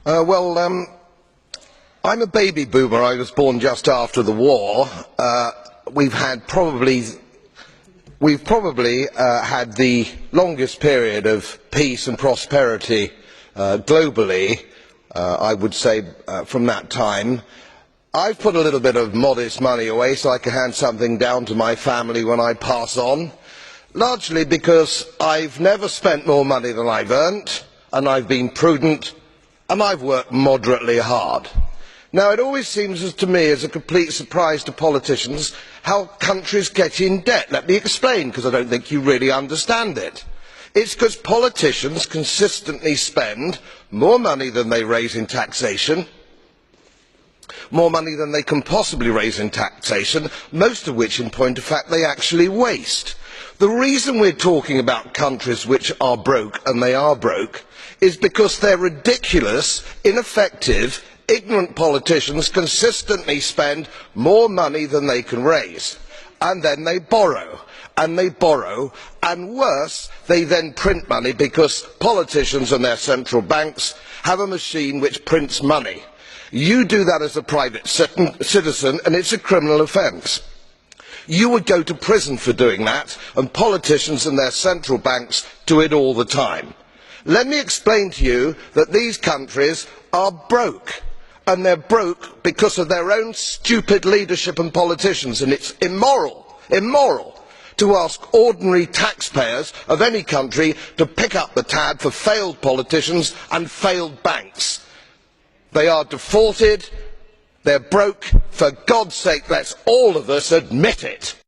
I'm a baby boomer. I was born just after the war. We've probably had the longest period of peace and prosperity globally, I would say, from that time. I've put a little bit of modest money away so I can hand something down to my family when I pass on, largely because I've never spent more money than I've earned, and I've been prudent, and I've worked moderately hard. Now, it always seems to me as a complete surprise to politicians how countries get in debt. Let me explain, because I don't think you really understand it. It's because politicians consistently spend more money than they raise in taxation, more money than they can possibly raise in taxation, most of which, in point of fact, they actually waste. The reason we're talking about countries which are broke, and they are broke, is because their ridiculous, ineffective, ignorant politicians consistently spend more money than they can raise, and then they borrow, and worse, they then print money because politicians and their central banks have a machine which prints money. You do that as a private citizen and it's a criminal offence. You would go to prison for doing that, and politicians and their central banks do it all the time. Let me explain to you that these countries are broke, and they're broke because of their own stupid leadership and politicians, and it's immoral to ask ordinary taxpayers of any country to pick up the tab for failed politicians and failed banks. They are defaulted, they're broke. For God's sake, let's all of us admit it.